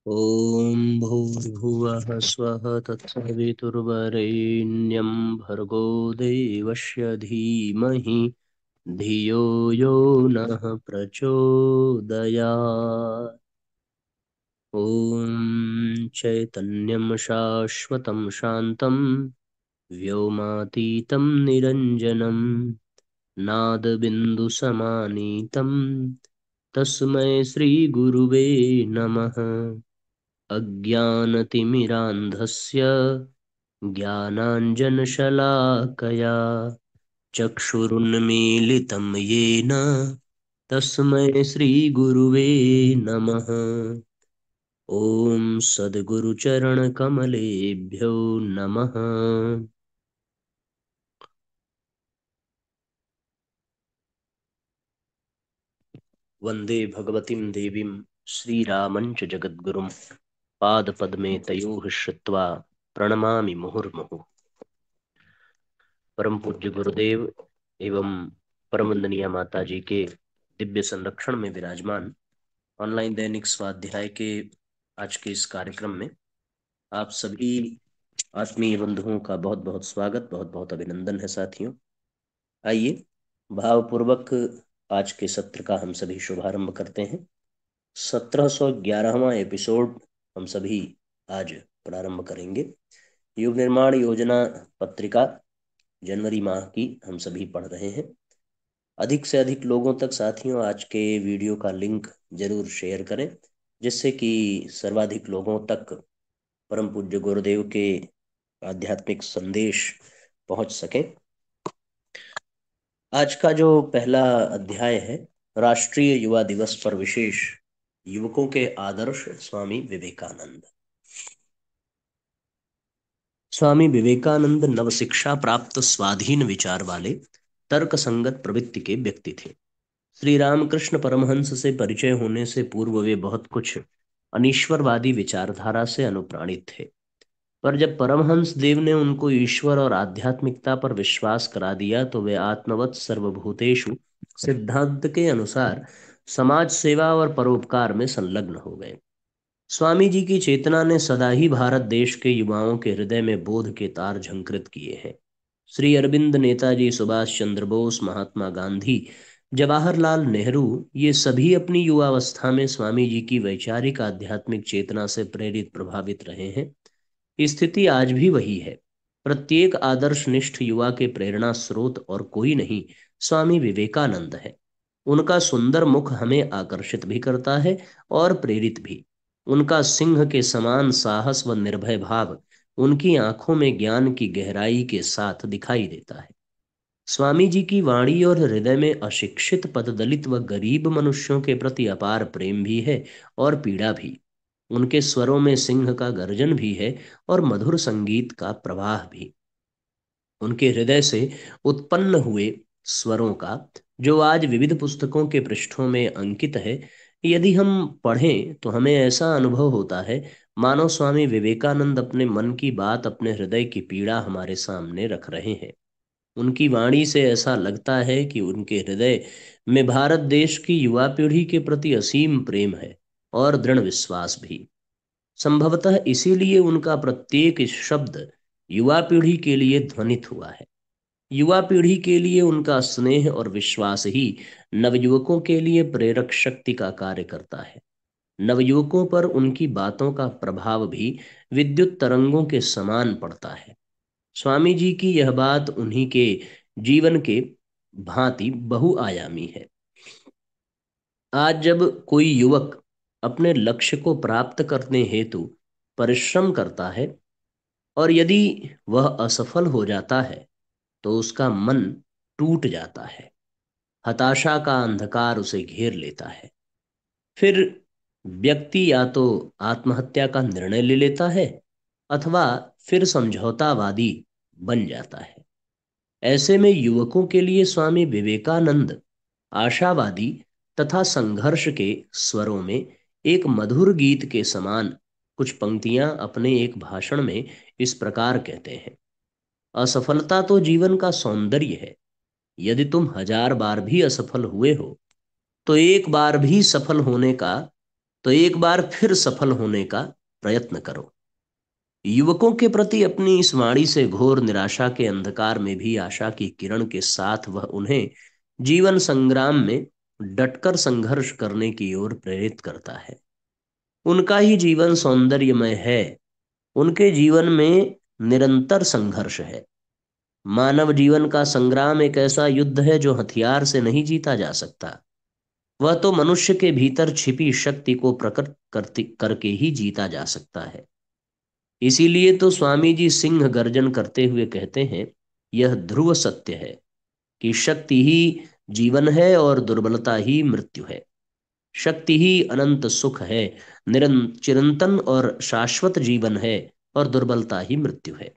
ॐ भूर्भुवः स्वः तत्सवितुर्वरेण्यं भर्गो देवस्य धीमहि धियो यो नः प्रचोदयात्। ॐ चैतन्यं शाश्वतं शान्तं व्योमातीतं निरञ्जनं नादबिन्दुसमानीतं तस्मै श्रीगुरुवे नमः। अज्ञानतिमिरान्धस्य ज्ञानाञ्जनशलाकया चक्षुरुन्मीलितं येन तस्मै श्रीगुरुवे नमः। ॐ सद्गुरुचरणकमलेभ्यो नमः। वन्दे भगवतीं देवीं श्रीरामं च जगद्गुरुं पादपद्मे तयोः श्रुत्वा प्रणमामि मुहुर्मुहुः। परम पूज्य गुरुदेव एवं परम वंदनीय माता जी के दिव्य संरक्षण में विराजमान ऑनलाइन दैनिक स्वाध्याय के आज के इस कार्यक्रम में आप सभी आत्मीय बंधुओं का बहुत बहुत स्वागत, बहुत बहुत अभिनंदन है साथियों। आइए भावपूर्वक आज के सत्र का हम सभी शुभारंभ करते हैं। 1711वां एपिसोड हम सभी आज प्रारंभ करेंगे। युग निर्माण योजना पत्रिका जनवरी माह की हम सभी पढ़ रहे हैं। अधिक से अधिक लोगों तक साथियों आज के वीडियो का लिंक जरूर शेयर करें, जिससे कि सर्वाधिक लोगों तक परम पूज्य गुरुदेव के आध्यात्मिक संदेश पहुंच सके। आज का जो पहला अध्याय है, राष्ट्रीय युवा दिवस पर विशेष युवकों के आदर्श स्वामी विवेकानंद। स्वामी विवेकानंद नवशिक्षा प्राप्त स्वाधीन विचार वाले तर्क संगत प्रवृत्ति के व्यक्ति थे। श्री रामकृष्ण परमहंस से परिचय होने से पूर्व वे बहुत कुछ अनीश्वरवादी विचारधारा से अनुप्राणित थे, पर जब परमहंस देव ने उनको ईश्वर और आध्यात्मिकता पर विश्वास करा दिया तो वे आत्मवत् सर्वभूतेषु सिद्धांत के अनुसार समाज सेवा और परोपकार में संलग्न हो गए। स्वामी जी की चेतना ने सदा ही भारत देश के युवाओं के हृदय में बोध के तार झंकृत किए हैं। श्री अरविंद, नेताजी सुभाष चंद्र बोस, महात्मा गांधी, जवाहरलाल नेहरू, ये सभी अपनी युवावस्था में स्वामी जी की वैचारिक आध्यात्मिक चेतना से प्रेरित प्रभावित रहे हैं। स्थिति आज भी वही है। प्रत्येक आदर्शनिष्ठ युवा के प्रेरणा स्रोत और कोई नहीं, स्वामी विवेकानंद है। उनका सुंदर मुख हमें आकर्षित भी करता है और प्रेरित भी। उनका सिंह के समान साहस व निर्भय भाव उनकी आंखों में ज्ञान की गहराई के साथ दिखाई देता है। स्वामी जी की वाणी और हृदय में अशिक्षित, पददलित व गरीब मनुष्यों के प्रति अपार प्रेम भी है और पीड़ा भी। उनके स्वरों में सिंह का गर्जन भी है और मधुर संगीत का प्रवाह भी। उनके हृदय से उत्पन्न हुए स्वरों का, जो आज विविध पुस्तकों के पृष्ठों में अंकित है, यदि हम पढ़ें तो हमें ऐसा अनुभव होता है मानो स्वामी विवेकानंद अपने मन की बात, अपने हृदय की पीड़ा हमारे सामने रख रहे हैं। उनकी वाणी से ऐसा लगता है कि उनके हृदय में भारत देश की युवा पीढ़ी के प्रति असीम प्रेम है और दृढ़ विश्वास भी। संभवतः इसीलिए उनका प्रत्येक शब्द युवा पीढ़ी के लिए ध्वनित हुआ है। युवा पीढ़ी के लिए उनका स्नेह और विश्वास ही नवयुवकों के लिए प्रेरक शक्ति का कार्य करता है। नवयुवकों पर उनकी बातों का प्रभाव भी विद्युत तरंगों के समान पड़ता है। स्वामी जी की यह बात उन्हीं के जीवन के भांति बहुआयामी है। आज जब कोई युवक अपने लक्ष्य को प्राप्त करने हेतु परिश्रम करता है और यदि वह असफल हो जाता है तो उसका मन टूट जाता है। हताशा का अंधकार उसे घेर लेता है। फिर व्यक्ति या तो आत्महत्या का निर्णय ले लेता है अथवा फिर समझौतावादी बन जाता है। ऐसे में युवकों के लिए स्वामी विवेकानंद आशावादी तथा संघर्ष के स्वरों में एक मधुर गीत के समान कुछ पंक्तियां अपने एक भाषण में इस प्रकार कहते हैं। असफलता तो जीवन का सौंदर्य है। यदि तुम 1000 बार भी असफल हुए हो तो एक बार भी सफल होने का तो एक बार फिर सफल होने का प्रयत्न करो। युवकों के प्रति अपनी इस वाणी से घोर निराशा के अंधकार में भी आशा की किरण के साथ वह उन्हें जीवन संग्राम में डटकर संघर्ष करने की ओर प्रेरित करता है। उनका ही जीवन सौंदर्यमय है। उनके जीवन में निरंतर संघर्ष है। मानव जीवन का संग्राम एक ऐसा युद्ध है जो हथियार से नहीं जीता जा सकता। वह तो मनुष्य के भीतर छिपी शक्ति को प्रकट करके ही जीता जा सकता है। इसीलिए तो स्वामी जी सिंह गर्जन करते हुए कहते हैं, यह ध्रुव सत्य है कि शक्ति ही जीवन है और दुर्बलता ही मृत्यु है। शक्ति ही अनंत सुख है, चिरंतन और शाश्वत जीवन है, और दुर्बलता ही मृत्यु है।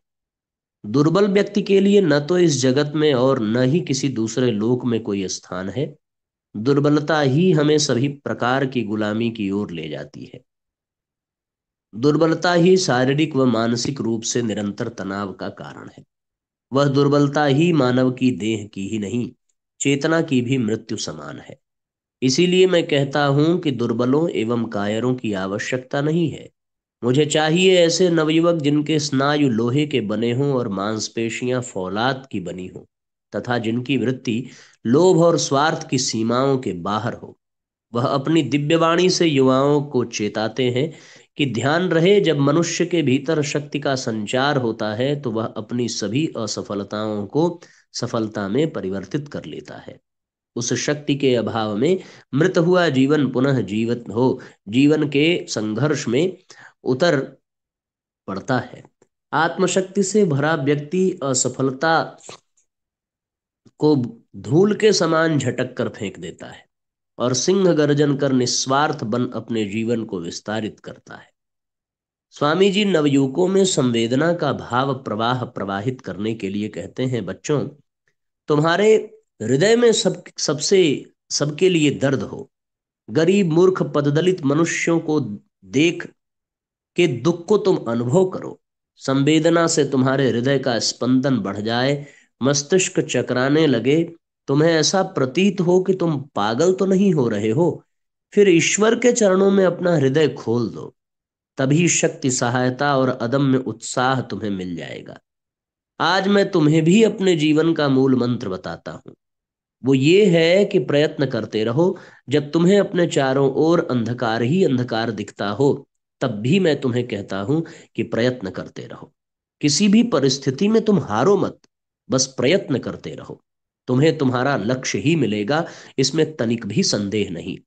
दुर्बल व्यक्ति के लिए न तो इस जगत में और न ही किसी दूसरे लोक में कोई स्थान है। दुर्बलता ही हमें सभी प्रकार की गुलामी की ओर ले जाती है। दुर्बलता ही शारीरिक व मानसिक रूप से निरंतर तनाव का कारण है। वह दुर्बलता ही मानव की देह की ही नहीं, चेतना की भी मृत्यु समान है। इसीलिए मैं कहता हूं कि दुर्बलों एवं कायरों की आवश्यकता नहीं है। मुझे चाहिए ऐसे नवयुवक जिनके स्नायु लोहे के बने हों और मांसपेशियां फौलाद की बनी हों, तथा जिनकी वृत्ति लोभ और स्वार्थ की सीमाओं के बाहर हो। वह अपनी दिव्यवाणी से युवाओं को चेताते हैं कि ध्यान रहे, जब मनुष्य के भीतर शक्ति का संचार होता है तो वह अपनी सभी असफलताओं को सफलता में परिवर्तित कर लेता है। उस शक्ति के अभाव में मृत हुआ जीवन पुनः जीवित हो जीवन के संघर्ष में उतर पड़ता है। आत्मशक्ति से भरा व्यक्ति असफलता को धूल के समान झटक कर फेंक देता है और सिंह गर्जन कर निस्वार्थ बन अपने जीवन को विस्तारित करता है। स्वामी जी नवयुवकों में संवेदना का भाव प्रवाह प्रवाहित करने के लिए कहते हैं, बच्चों, तुम्हारे हृदय में सबसे सबके लिए दर्द हो। गरीब मूर्ख पददलित मनुष्यों को देख के दुख को तुम अनुभव करो। संवेदना से तुम्हारे हृदय का स्पंदन बढ़ जाए, मस्तिष्क चकराने लगे, तुम्हें ऐसा प्रतीत हो कि तुम पागल तो नहीं हो रहे हो। फिर ईश्वर के चरणों में अपना हृदय खोल दो। तभी शक्ति, सहायता और अदम्य उत्साह तुम्हें मिल जाएगा। आज मैं तुम्हें भी अपने जीवन का मूल मंत्र बताता हूं। वो ये है कि प्रयत्न करते रहो। जब तुम्हें अपने चारों ओर अंधकार ही अंधकार दिखता हो, तब भी मैं तुम्हें कहता हूं कि प्रयत्न करते रहो। किसी भी परिस्थिति में तुम हारो मत, बस प्रयत्न करते रहो। तुम्हें तुम्हारा लक्ष्य ही मिलेगा, इसमें तनिक भी संदेह नहीं।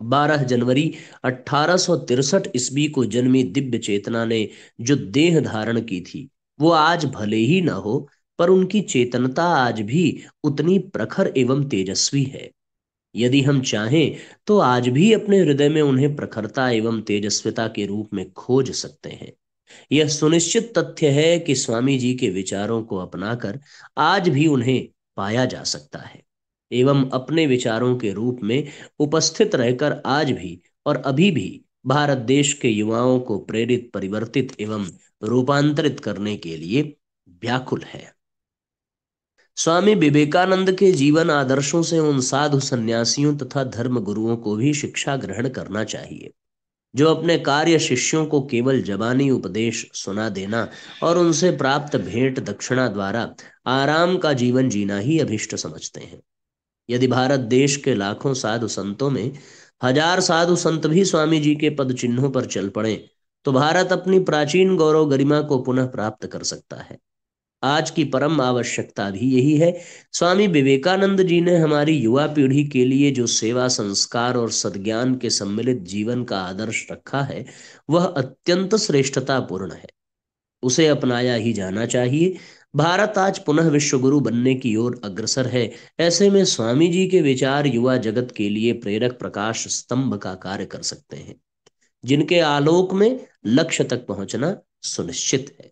12 जनवरी 1863 ईस्वी को जन्मी दिव्य चेतना ने जो देह धारण की थी, वो आज भले ही न हो, पर उनकी चेतनता आज भी उतनी प्रखर एवं तेजस्वी है। यदि हम चाहें तो आज भी अपने हृदय में उन्हें प्रखरता एवं तेजस्विता के रूप में खोज सकते हैं। यह सुनिश्चित तथ्य है कि स्वामी जी के विचारों को अपनाकर आज भी उन्हें पाया जा सकता है एवं अपने विचारों के रूप में उपस्थित रहकर आज भी और अभी भी भारत देश के युवाओं को प्रेरित, परिवर्तित एवं रूपांतरित करने के लिए व्याकुल है। स्वामी विवेकानंद के जीवन आदर्शों से उन साधु सन्यासियों तथा धर्म गुरुओं को भी शिक्षा ग्रहण करना चाहिए, जो अपने कार्य शिष्यों को केवल जबानी उपदेश सुना देना और उनसे प्राप्त भेंट दक्षिणा द्वारा आराम का जीवन जीना ही अभिष्ट समझते हैं। यदि भारत देश के लाखों साधु संतों में हजार साधु संत भी स्वामी जी के पद चिन्हों पर चल पड़े, तो भारत अपनी प्राचीन गौरव गरिमा को पुनः प्राप्त कर सकता है। आज की परम आवश्यकता भी यही है। स्वामी विवेकानंद जी ने हमारी युवा पीढ़ी के लिए जो सेवा, संस्कार और सद्ज्ञान के सम्मिलित जीवन का आदर्श रखा है, वह अत्यंत श्रेष्ठतापूर्ण है। उसे अपनाया ही जाना चाहिए। भारत आज पुनः विश्वगुरु बनने की ओर अग्रसर है। ऐसे में स्वामी जी के विचार युवा जगत के लिए प्रेरक प्रकाश स्तंभ का कार्य कर सकते हैं, जिनके आलोक में लक्ष्य तक पहुंचना सुनिश्चित है।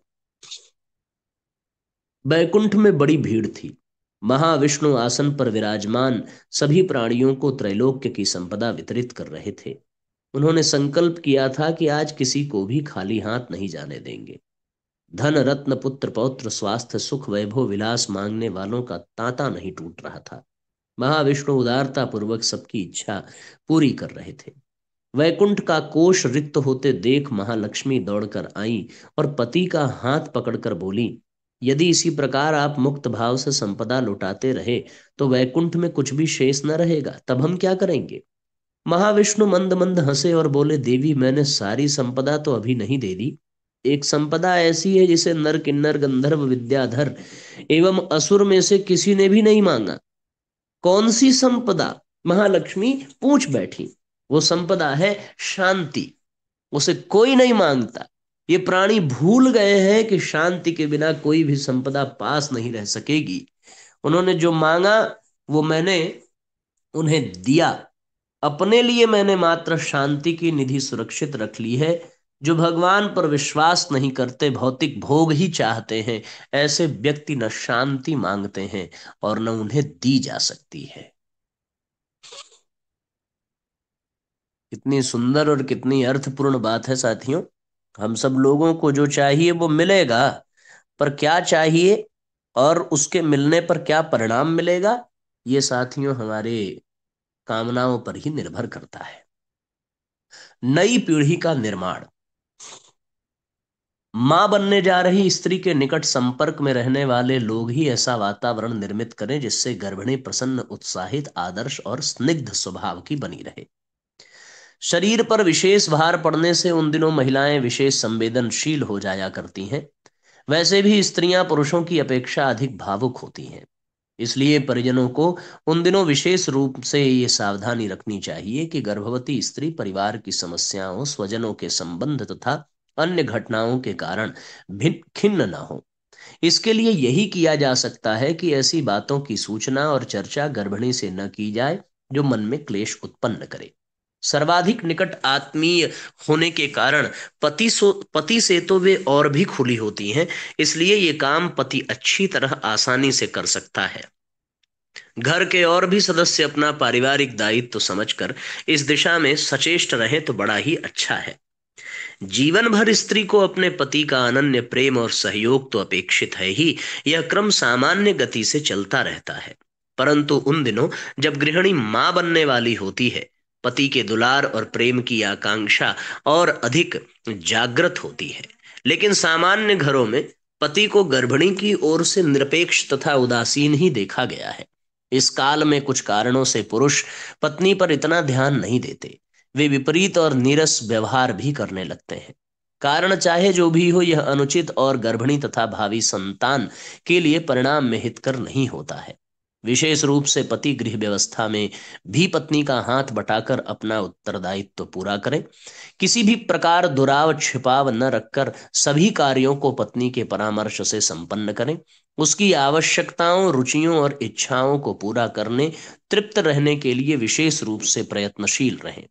बैकुंठ में बड़ी भीड़ थी। महाविष्णु आसन पर विराजमान सभी प्राणियों को त्रैलोक्य की संपदा वितरित कर रहे थे। उन्होंने संकल्प किया था कि आज किसी को भी खाली हाथ नहीं जाने देंगे। धन, रत्न, पुत्र, पौत्र, स्वास्थ्य, सुख, वैभव, विलास मांगने वालों का तांता नहीं टूट रहा था। महाविष्णु उदारता पूर्वक सबकी इच्छा पूरी कर रहे थे। वैकुंठ का कोष रिक्त होते देख महालक्ष्मी दौड़कर आई और पति का हाथ पकड़कर बोली, यदि इसी प्रकार आप मुक्त भाव से संपदा लुटाते रहे तो वैकुंठ में कुछ भी शेष न रहेगा, तब हम क्या करेंगे। महाविष्णु मंद मंद हंसे और बोले, देवी मैंने सारी संपदा तो अभी नहीं दे दी। एक संपदा ऐसी है जिसे नर किन्नर गंधर्व विद्याधर एवं असुर में से किसी ने भी नहीं मांगा। कौन सी संपदा। महालक्ष्मी पूछ बैठी। वो संपदा है शांति। उसे कोई नहीं मांगता। ये प्राणी भूल गए हैं कि शांति के बिना कोई भी संपदा पास नहीं रह सकेगी। उन्होंने जो मांगा वो मैंने उन्हें दिया। अपने लिए मैंने मात्र शांति की निधि सुरक्षित रख ली है। जो भगवान पर विश्वास नहीं करते, भौतिक भोग ही चाहते हैं, ऐसे व्यक्ति न शांति मांगते हैं और न उन्हें दी जा सकती है। कितनी सुंदर और कितनी अर्थपूर्ण बात है साथियों। हम सब लोगों को जो चाहिए वो मिलेगा, पर क्या चाहिए और उसके मिलने पर क्या परिणाम मिलेगा, ये साथियों हमारे कामनाओं पर ही निर्भर करता है। नई पीढ़ी का निर्माण। मां बनने जा रही स्त्री के निकट संपर्क में रहने वाले लोग ही ऐसा वातावरण निर्मित करें जिससे गर्भिणी प्रसन्न, उत्साहित, आदर्श और स्निग्ध स्वभाव की बनी रहे। शरीर पर विशेष भार पड़ने से उन दिनों महिलाएं विशेष संवेदनशील हो जाया करती हैं। वैसे भी स्त्रियां पुरुषों की अपेक्षा अधिक भावुक होती हैं। इसलिए परिजनों को उन दिनों विशेष रूप से ये सावधानी रखनी चाहिए कि गर्भवती स्त्री परिवार की समस्याओं, स्वजनों के संबंध तथा अन्य घटनाओं के कारण भिन्न खिन्न न हो। इसके लिए यही किया जा सकता है कि ऐसी बातों की सूचना और चर्चा गर्भिणी से न की जाए जो मन में क्लेश उत्पन्न करे। सर्वाधिक निकट आत्मीय होने के कारण पति से तो वे और भी खुली होती हैं। इसलिए ये काम पति अच्छी तरह आसानी से कर सकता है। घर के और भी सदस्य अपना पारिवारिक दायित्व तो समझकर इस दिशा में सचेष्ट रहे तो बड़ा ही अच्छा है। जीवन भर स्त्री को अपने पति का अनन्य प्रेम और सहयोग तो अपेक्षित है ही। यह क्रम सामान्य गति से चलता रहता है। परंतु उन दिनों जब गृहिणी मां बनने वाली होती है, पति के दुलार और प्रेम की आकांक्षा और अधिक जागृत होती है। लेकिन सामान्य घरों में पति को गर्भिणी की ओर से निरपेक्ष तथा उदासीन ही देखा गया है। इस काल में कुछ कारणों से पुरुष पत्नी पर इतना ध्यान नहीं देते। वे विपरीत और नीरस व्यवहार भी करने लगते हैं। कारण चाहे जो भी हो, यह अनुचित और गर्भिणी तथा भावी संतान के लिए परिणाम में हितकर नहीं होता है। विशेष रूप से पति गृह व्यवस्था में भी पत्नी का हाथ बटाकर अपना उत्तरदायित्व तो पूरा करें। किसी भी प्रकार दुराव छिपाव न रखकर सभी कार्यों को पत्नी के परामर्श से संपन्न करें। उसकी आवश्यकताओं, रुचियों और इच्छाओं को पूरा करने, तृप्त रहने के लिए विशेष रूप से प्रयत्नशील रहें।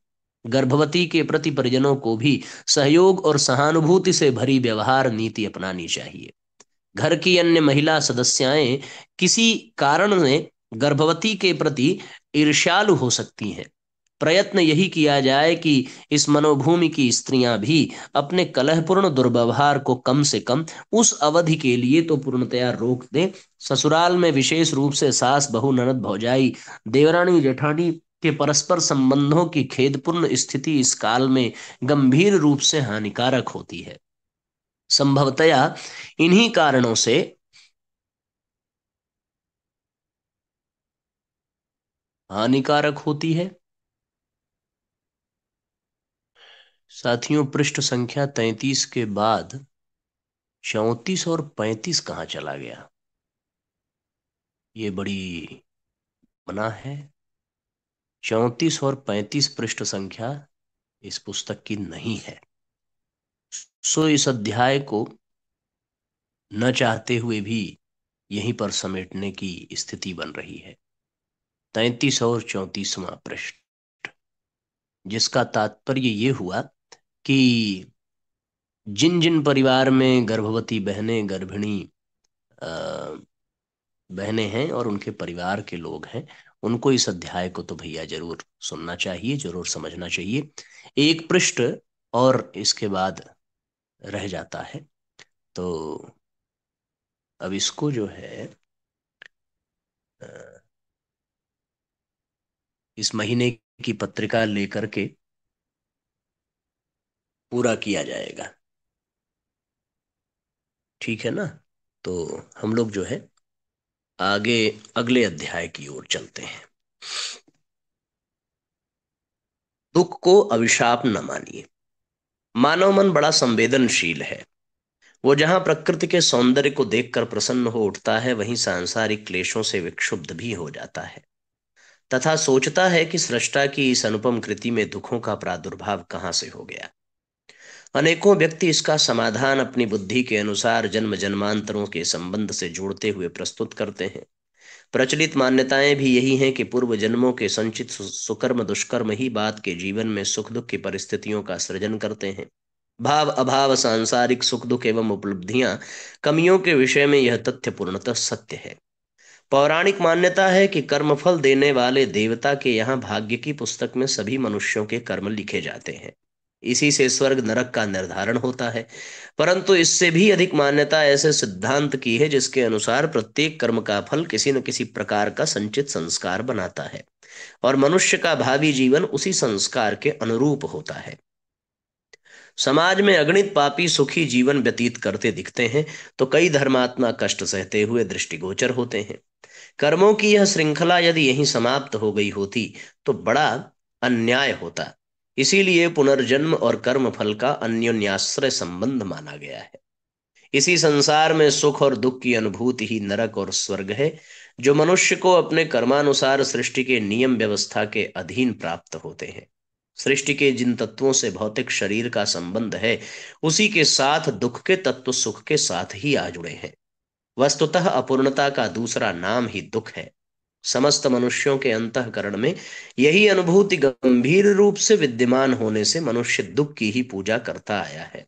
गर्भवती के प्रति परिजनों को भी सहयोग और सहानुभूति से भरी व्यवहार नीति अपनानी चाहिए। घर की अन्य महिला सदस्याएं किसी कारण में गर्भवती के प्रति ईर्ष्यालु हो सकती हैं। प्रयत्न यही किया जाए कि इस मनोभूमि की स्त्रियां भी अपने कलहपूर्ण दुर्व्यवहार को कम से कम उस अवधि के लिए तो पूर्णतया रोक दें। ससुराल में विशेष रूप से सास, बहू, ननद, भौजाई, देवरानी, जेठानी के परस्पर संबंधों की खेदपूर्ण स्थिति इस काल में गंभीर रूप से हानिकारक होती है। संभवतया इन्हीं कारणों से हानिकारक होती है। साथियों, पृष्ठ संख्या 33 के बाद 34 और 35 कहाँ चला गया, ये बड़ी मना है। 34 और 35 पृष्ठ संख्या इस पुस्तक की नहीं है। सो इस अध्याय को न चाहते हुए भी यहीं पर समेटने की स्थिति बन रही है। 33 और 34वां पृष्ठ, जिसका तात्पर्य ये हुआ कि जिन जिन परिवार में गर्भवती बहनें, गर्भिणी अ, बहनें हैं और उनके परिवार के लोग हैं, उनको इस अध्याय को तो भैया जरूर सुनना चाहिए, जरूर समझना चाहिए। एक पृष्ठ और इसके बाद रह जाता है। तो अब इसको जो है अ, इस महीने की पत्रिका लेकर के पूरा किया जाएगा। ठीक है ना? तो हम लोग जो है आगे अगले अध्याय की ओर चलते हैं। दुख को अभिशाप न मानिए। मानव मन बड़ा संवेदनशील है। वो जहां प्रकृति के सौंदर्य को देखकर प्रसन्न हो उठता है, वहीं सांसारिक क्लेशों से विक्षुब्ध भी हो जाता है, तथा सोचता है कि सृष्टा की इस अनुपम कृति में दुखों का प्रादुर्भाव कहाँ से हो गया। अनेकों व्यक्ति इसका समाधान अपनी बुद्धि के अनुसार जन्म जन्मांतरों के संबंध से जोड़ते हुए प्रस्तुत करते हैं। प्रचलित मान्यताएं भी यही हैं कि पूर्व जन्मों के संचित सुकर्म दुष्कर्म ही बाद के जीवन में सुख दुख की परिस्थितियों का सृजन करते हैं। भाव अभाव, सांसारिक सुख दुख एवं उपलब्धियां, कमियों के विषय में यह तथ्य पूर्णतः सत्य है। पौराणिक मान्यता है कि कर्मफल देने वाले देवता के यहाँ भाग्य की पुस्तक में सभी मनुष्यों के कर्म लिखे जाते हैं। इसी से स्वर्ग नरक का निर्धारण होता है। परंतु इससे भी अधिक मान्यता ऐसे सिद्धांत की है जिसके अनुसार प्रत्येक कर्म का फल किसी न किसी प्रकार का संचित संस्कार बनाता है, और मनुष्य का भावी जीवन उसी संस्कार के अनुरूप होता है। समाज में अगणित पापी सुखी जीवन व्यतीत करते दिखते हैं, तो कई धर्मात्मा कष्ट सहते हुए दृष्टिगोचर होते हैं। कर्मों की यह श्रृंखला यदि यहीं समाप्त हो गई होती तो बड़ा अन्याय होता। इसीलिए पुनर्जन्म और कर्म फल का अन्योन्याश्रय संबंध माना गया है। इसी संसार में सुख और दुख की अनुभूति ही नरक और स्वर्ग है, जो मनुष्य को अपने कर्मानुसार सृष्टि के नियम व्यवस्था के अधीन प्राप्त होते हैं। सृष्टि के जिन तत्वों से भौतिक शरीर का संबंध है, उसी के साथ दुख के तत्व सुख के साथ ही आ जुड़े हैं। वस्तुतः अपूर्णता का दूसरा नाम ही दुख है। समस्त मनुष्यों के अंतःकरण में यही अनुभूति गंभीर रूप से विद्यमान होने से मनुष्य दुख की ही पूजा करता आया है,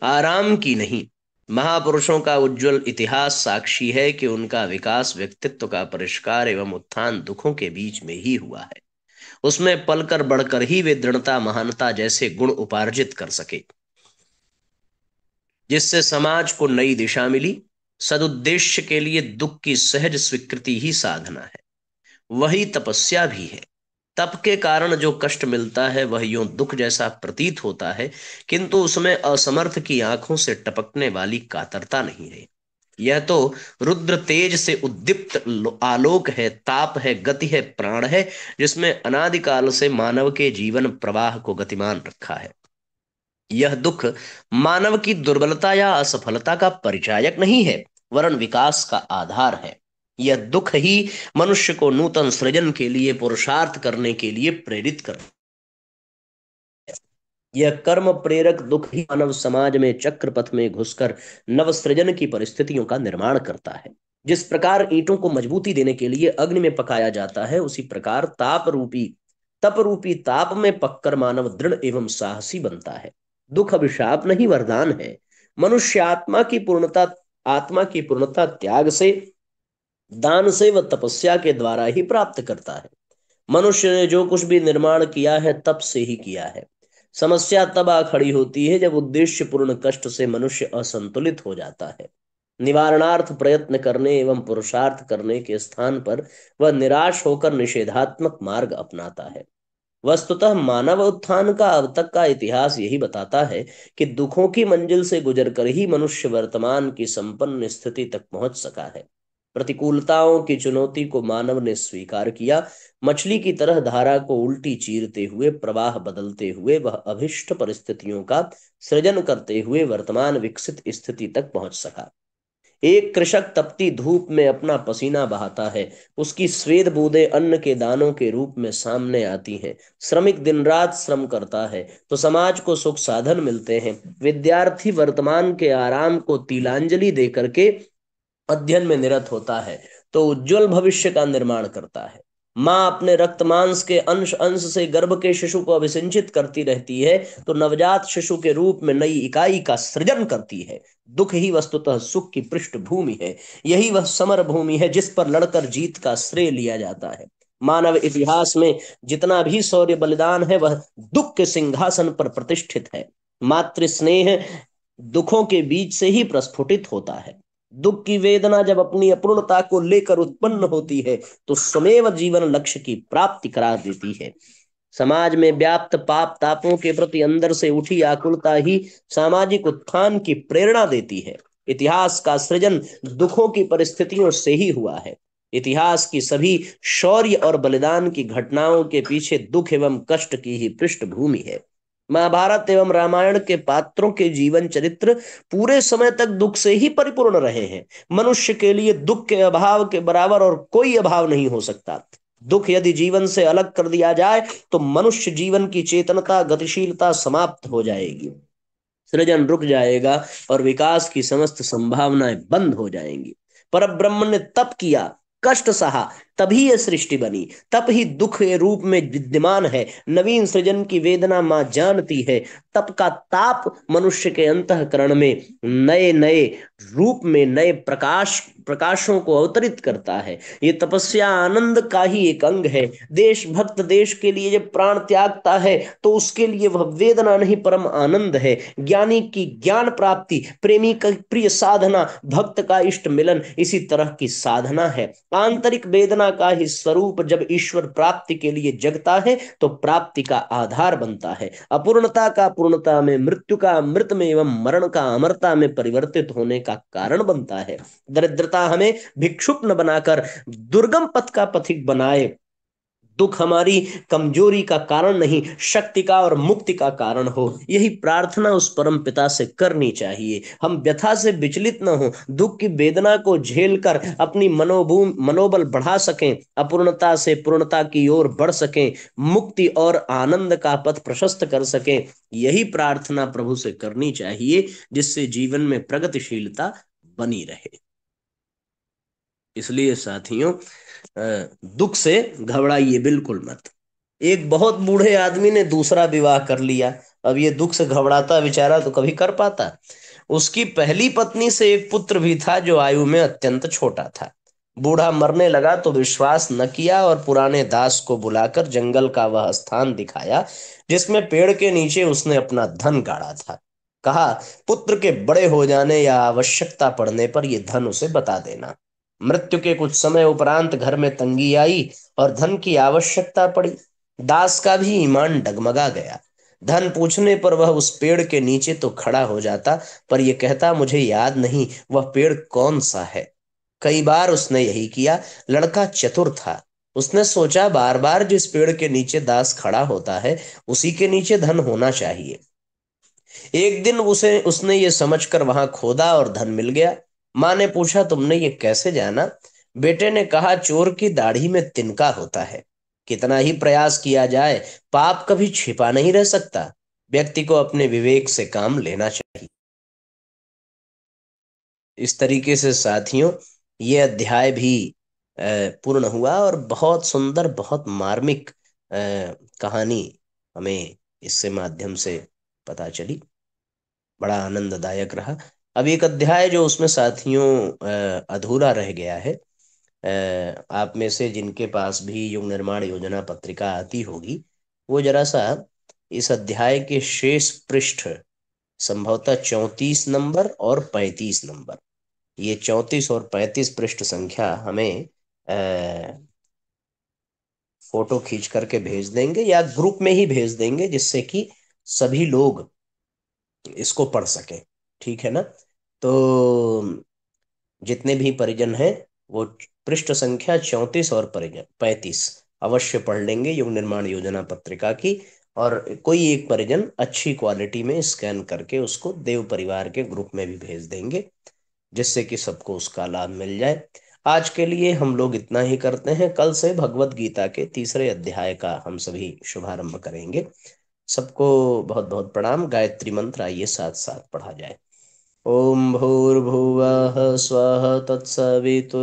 आराम की नहीं। महापुरुषों का उज्जवल इतिहास साक्षी है कि उनका विकास व्यक्तित्व का परिष्कार एवं उत्थान दुखों के बीच में ही हुआ है। उसमें पलकर बढ़कर ही वे दृढ़ता महानता जैसे गुण उपार्जित कर सके, जिससे समाज को नई दिशा मिली। सदुद्देश्य के लिए दुख की सहज स्वीकृति ही साधना है, वही तपस्या भी है। तप के कारण जो कष्ट मिलता है वह यूं दुख जैसा प्रतीत होता है, किंतु उसमें असमर्थ की आंखों से टपकने वाली कातरता नहीं है। यह तो रुद्र तेज से उद्दीप्त आलोक है, ताप है, गति है, प्राण है, जिसमें अनादिकाल से मानव के जीवन प्रवाह को गतिमान रखा है। यह दुख मानव की दुर्बलता या असफलता का परिचायक नहीं है, वरन विकास का आधार है। यह दुख ही मनुष्य को नूतन सृजन के लिए पुरुषार्थ करने के लिए प्रेरित कर। यह कर्म प्रेरक दुख ही मानव समाज में चक्र पथ में घुसकर नव सृजन की परिस्थितियों का निर्माण करता है। जिस प्रकार ईंटों को मजबूती देने के लिए अग्नि में पकाया जाता है, उसी प्रकार तप रूपी ताप में पककर मानव दृढ़ एवं साहसी बनता है। दुख अभिशाप नहीं, वरदान है। मनुष्य आत्मा की पूर्णता त्याग से, दान से व तपस्या के द्वारा ही प्राप्त करता है। मनुष्य ने जो कुछ भी निर्माण किया है तप से ही किया है। समस्या तब आ खड़ी होती है जब उद्देश्य पूर्ण कष्ट से मनुष्य असंतुलित हो जाता है। निवारणार्थ प्रयत्न करने एवं पुरुषार्थ करने के स्थान पर वह निराश होकर निषेधात्मक मार्ग अपनाता है। वस्तुतः मानव उत्थान का अब तक का इतिहास यही बताता है कि दुखों की मंजिल से गुजरकर ही मनुष्य वर्तमान की संपन्न स्थिति तक पहुंच सका है। प्रतिकूलताओं की चुनौती को मानव ने स्वीकार किया। मछली की तरह धारा को उल्टी चीरते हुए, प्रवाह बदलते हुए वह अभिष्ट परिस्थितियों का सृजन करते हुए वर्तमान विकसित स्थिति तक पहुंच सका। एक कृषक तपती धूप में अपना पसीना बहाता है, उसकी स्वेद बूंदें अन्न के दानों के रूप में सामने आती हैं। श्रमिक दिन रात श्रम करता है तो समाज को सुख साधन मिलते हैं। विद्यार्थी वर्तमान के आराम को तिलांजलि दे करके अध्ययन में निरत होता है तो उज्जवल भविष्य का निर्माण करता है। माँ अपने रक्त मांस के अंश अंश से गर्भ के शिशु को अभिसिंचित करती रहती है तो नवजात शिशु के रूप में नई इकाई का सृजन करती है। दुख ही वस्तुतः सुख की पृष्ठभूमि है। यही वह समर भूमि है जिस पर लड़कर जीत का श्रेय लिया जाता है। मानव इतिहास में जितना भी शौर्य बलिदान है वह दुख के सिंहासन पर प्रतिष्ठित है। मातृ स्नेह दुखों के बीच से ही प्रस्फुटित होता है। दुख की वेदना जब अपनी अपूर्णता को लेकर उत्पन्न होती है तो स्वमेव जीवन लक्ष्य की प्राप्ति करा देती है। समाज में व्याप्त पाप तापों के प्रति अंदर से उठी आकुलता ही सामाजिक उत्थान की प्रेरणा देती है। इतिहास का सृजन दुखों की परिस्थितियों से ही हुआ है। इतिहास की सभी शौर्य और बलिदान की घटनाओं के पीछे दुख एवं कष्ट की ही पृष्ठभूमि है। महाभारत एवं रामायण के पात्रों के जीवन चरित्र पूरे समय तक दुख से ही परिपूर्ण रहे हैं। मनुष्य के लिए दुख के अभाव के बराबर और कोई अभाव नहीं हो सकता। दुख यदि जीवन से अलग कर दिया जाए तो मनुष्य जीवन की चेतनता गतिशीलता समाप्त हो जाएगी, सृजन रुक जाएगा और विकास की समस्त संभावनाएं बंद हो जाएंगी। पर ब्रह्म ने तप किया, कष्ट सहा, तभी यह सृष्टि बनी। तप ही दुख के रूप में विद्यमान है। नवीन सृजन की वेदना मां जानती है। तप का ताप मनुष्य के अंतःकरण में नए नए रूप में नए प्रकाशों को अवतरित करता है। ये तपस्या आनंद का ही एक अंग है। देशभक्त देश के लिए जब प्राण त्यागता है तो उसके लिए वह वेदना नहीं परम आनंद है। ज्ञानी की ज्ञान प्राप्ति, प्रेमी का प्रिय साधना, भक्त का इष्ट मिलन इसी तरह की साधना है। आंतरिक वेदना का ही स्वरूप जब ईश्वर प्राप्ति के लिए जगता है तो प्राप्ति का आधार बनता है। अपूर्णता का पूर्णता में, मृत्यु का अमृत में एवं मरण का अमरता में परिवर्तित होने का कारण बनता है। दरिद्रता हमें भिक्षुक न बनाकर दुर्गम पथ का पथिक बनाए। दुख हमारी कमजोरी का कारण नहीं, शक्ति का और मुक्ति का कारण हो, यही प्रार्थना उस परम पिता से करनी चाहिए। हम व्यथा से विचलित न हो, दुख की वेदना को झेल कर अपनी मनोबल बढ़ा सकें, अपूर्णता से पूर्णता की ओर बढ़ सकें, मुक्ति और आनंद का पथ प्रशस्त कर सकें, यही प्रार्थना प्रभु से करनी चाहिए, जिससे जीवन में प्रगतिशीलता बनी रहे। इसलिए साथियों, दुख से घबराइए बिल्कुल मत। एक बहुत बूढ़े आदमी ने दूसरा विवाह कर लिया। अब ये दुख से घबराता बेचारा तो कभी कर पाता। उसकी पहली पत्नी से एक पुत्र भी था जो आयु में अत्यंत छोटा था। बूढ़ा मरने लगा तो विश्वास न किया और पुराने दास को बुलाकर जंगल का वह स्थान दिखाया जिसमें पेड़ के नीचे उसने अपना धन गाड़ा था। कहा, पुत्र के बड़े हो जाने या आवश्यकता पड़ने पर यह धन उसे बता देना। मृत्यु के कुछ समय उपरांत घर में तंगी आई और धन की आवश्यकता पड़ी। दास का भी ईमान डगमगा गया। धन पूछने पर वह उस पेड़ के नीचे तो खड़ा हो जाता, पर यह कहता, मुझे याद नहीं वह पेड़ कौन सा है। कई बार उसने यही किया। लड़का चतुर था। उसने सोचा, बार बार जिस पेड़ के नीचे दास खड़ा होता है उसी के नीचे धन होना चाहिए। एक दिन उसे उसने ये समझकर वहां खोदा और धन मिल गया। माँ ने पूछा, तुमने ये कैसे जाना? बेटे ने कहा, चोर की दाढ़ी में तिनका होता है। कितना ही प्रयास किया जाए, पाप कभी छिपा नहीं रह सकता। व्यक्ति को अपने विवेक से काम लेना चाहिए। इस तरीके से साथियों, ये अध्याय भी पूर्ण हुआ और बहुत सुंदर, बहुत मार्मिक कहानी हमें इससे माध्यम से पता चली। बड़ा आनंददायक रहा। अब एक अध्याय जो उसमें साथियों अधूरा रह गया है। आप में से जिनके पास भी युग निर्माण योजना पत्रिका आती होगी, वो जरा सा इस अध्याय के शेष पृष्ठ, संभवतः 34 नंबर और 35 नंबर, ये 34 और 35 पृष्ठ संख्या हमें फोटो खींच करके भेज देंगे या ग्रुप में ही भेज देंगे, जिससे कि सभी लोग इसको पढ़ सकें। ठीक है ना? तो जितने भी परिजन हैं वो पृष्ठ संख्या 34 और परिजन 35 अवश्य पढ़ लेंगे युग निर्माण योजना पत्रिका की। और कोई एक परिजन अच्छी क्वालिटी में स्कैन करके उसको देव परिवार के ग्रुप में भी भेज देंगे, जिससे कि सबको उसका लाभ मिल जाए। आज के लिए हम लोग इतना ही करते हैं। कल से भगवत गीता के तीसरे अध्याय का हम सभी शुभारंभ करेंगे। सबको बहुत बहुत प्रणाम। गायत्री मंत्र आइए साथ साथ पढ़ा जाए। ओम भूर्भुवः स्वः तत्सवितुर्वरेण्यं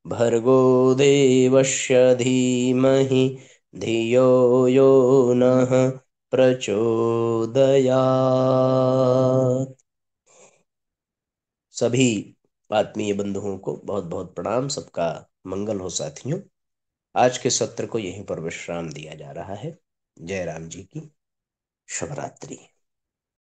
भर्गो देवस्य धीमहि धियो यो नः प्रचोदयात्। सभी आत्मीय बंधुओं को बहुत बहुत प्रणाम। सबका मंगल हो साथियों। आज के सत्र को यहीं पर विश्राम दिया जा रहा है। जय राम जी की। शुभ रात्रि।